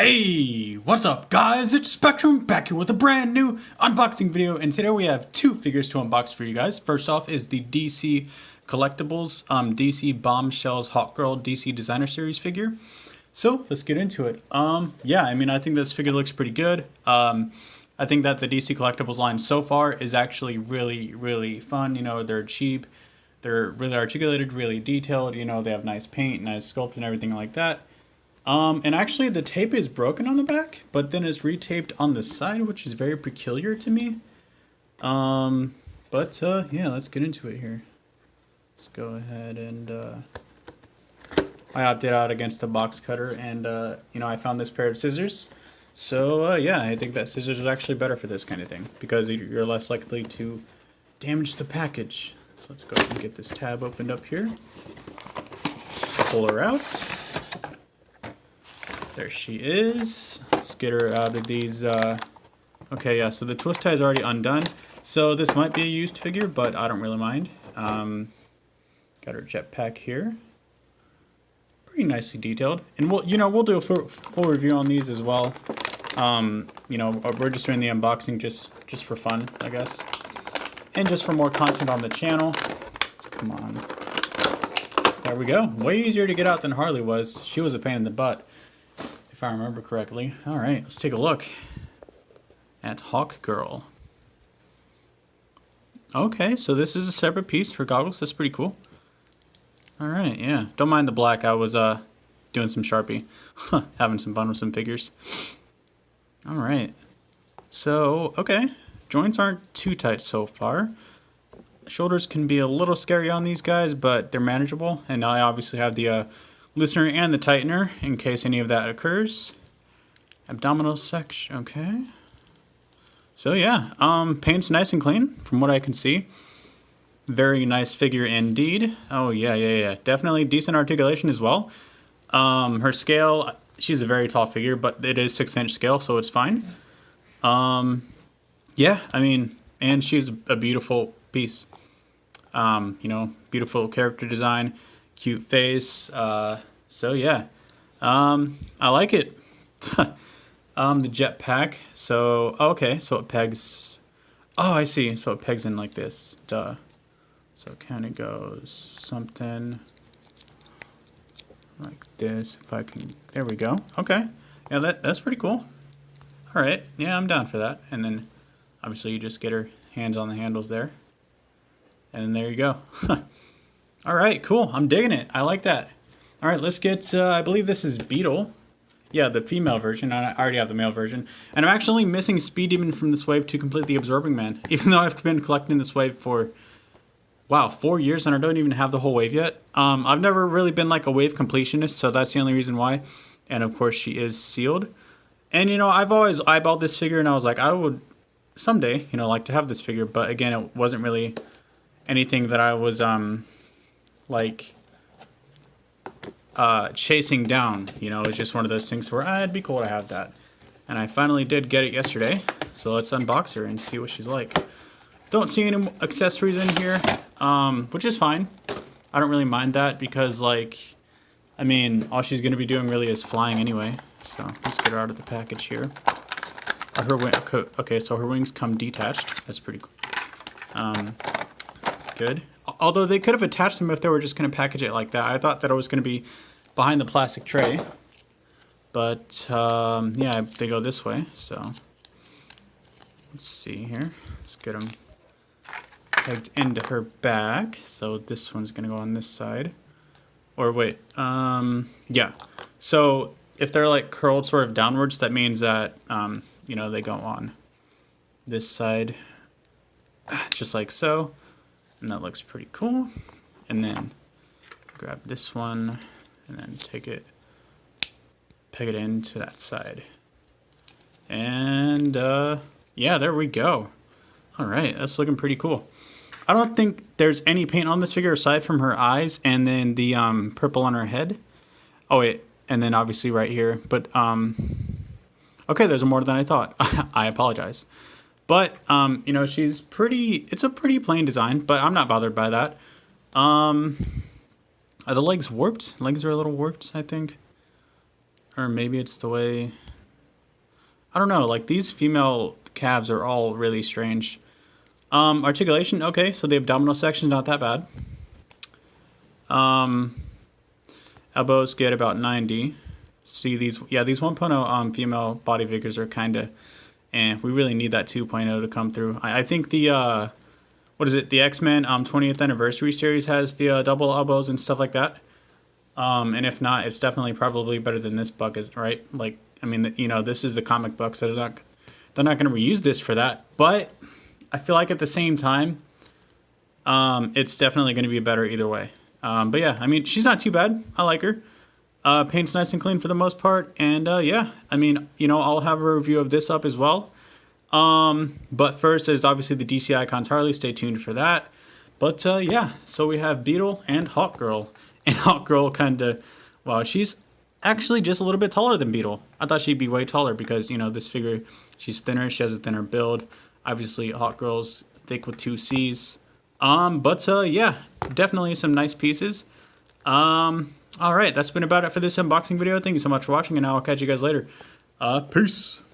Hey, what's up guys? It's Spectrum back here with a brand new unboxing video, and today we have two figures to unbox for you guys. First off is the DC Collectibles DC Bombshells Hawkgirl DC Designer Series figure. So let's get into it. Yeah, I think this figure looks pretty good. I think that the DC Collectibles line so far is actually really fun. You know, they're cheap, they're really articulated, really detailed. You know, they have nice paint, nice sculpt, and everything like that. And actually the tape is broken on the back, but then it's retaped on the side, which is very peculiar to me. Yeah, let's get into it here. Let's go ahead and, I opted out against the box cutter, and, you know, I found this pair of scissors. So, yeah, I think that scissors is actually better for this kind of thing, because you're less likely to damage the package. So let's go ahead and get this tab opened up here. Pull her out. There she is. Let's get her out of these. Okay, yeah, so the twist tie is already undone. So this might be a used figure, but I don't really mind. Got her jetpack here. Pretty nicely detailed. And we'll do a full review on these as well. You know, we're just doing the unboxing just for fun, I guess. And just for more content on the channel. Come on. There we go. Way easier to get out than Harley was. She was a pain in the butt, if I remember correctly. All right, let's take a look at Hawkgirl. Okay, so this is a separate piece for goggles. That's pretty cool. All right, yeah. Don't mind the black. I was doing some Sharpie, having some fun with some figures. All right. So, okay. Joints aren't too tight so far. Shoulders can be a little scary on these guys, but they're manageable. And I obviously have the loosener and the tightener in case any of that occurs. Abdominal section, okay. So yeah, paint's nice and clean from what I can see. Very nice figure indeed. Oh yeah. Definitely decent articulation as well. Her scale, she's a very tall figure, but it is 6-inch scale, so it's fine. Yeah, and she's a beautiful piece. You know, beautiful character design. Cute face. So yeah, I like it. The jetpack. So okay, so it pegs. Oh, I see. So it pegs in like this. Duh. So it kind of goes something like this. If I can. There we go. Okay. Yeah, that's pretty cool. All right. Yeah, I'm down for that. And then obviously you just get her hands on the handles there. And then there you go. All right, cool. I'm digging it. I like that. All right, let's get, I believe this is Beetle. Yeah, the female version. I already have the male version. And I'm actually missing Speed Demon from this wave to complete the Absorbing Man, even though I've been collecting this wave for, wow, 4 years, and I don't even have the whole wave yet. I've never really been like a wave completionist, so that's the only reason why. And of course, she is sealed. And, you know, I've always eyeballed this figure, and I was like, I would someday, you know, like to have this figure. But again, it wasn't really anything that I was, chasing down. You know, it's just one of those things where it'd be cool to have that. And I finally did get it yesterday, so let's unbox her and see what she's like. Don't see any accessories in here, which is fine. I don't really mind that because, like, all she's going to be doing really is flying anyway. So let's get her out of the package here. Okay, so her wings come detached. That's pretty cool. Good. Although they could have attached them if they were just going to package it like that. I thought that it was going to be behind the plastic tray. But, yeah, they go this way. So, let's see here. Let's get them pegged into her back. So this one's going to go on this side. Or wait, yeah. So if they're like curled sort of downwards, that means that, you know, they go on this side. Just like so. And that looks pretty cool. And then grab this one and then peg it into that side. And yeah, there we go. All right, that's looking pretty cool. I don't think there's any paint on this figure aside from her eyes and then the purple on her head. Oh wait, and then obviously right here. But okay, there's more than I thought. I apologize. But, you know, it's a pretty plain design, but I'm not bothered by that. Are the legs warped? Legs are a little warped, I think. Or maybe it's the way I don't know, like these female calves are all really strange. Articulation, okay, so the abdominal section's not that bad. Elbows get about 90. See these, yeah, these 1.0 female body figures are kind of, we really need that 2.0 to come through. I think the, what is it, the X-Men 20th anniversary series has the double elbows and stuff like that. And if not, it's definitely probably better than this buck is, right? Like, I mean, you know, this is the comic book, so they're not going to reuse this for that. But I feel like at the same time, it's definitely going to be better either way. But yeah, I mean, she's not too bad. I like her. Paint's nice and clean for the most part. And yeah, I mean, you know, I'll have a review of this up as well. But first, there's obviously the DC Icons Harley. Stay tuned for that. But yeah, so we have Beetle and Hawkgirl. And Hawkgirl kind of, well, she's actually just a little bit taller than Beetle. I thought she'd be way taller because, you know, this figure, she's thinner. She has a thinner build. Obviously, Hawkgirl's thick with 2 C's. But yeah, definitely some nice pieces. All right, that's been about it for this unboxing video. Thank you so much for watching, and I'll catch you guys later. Peace.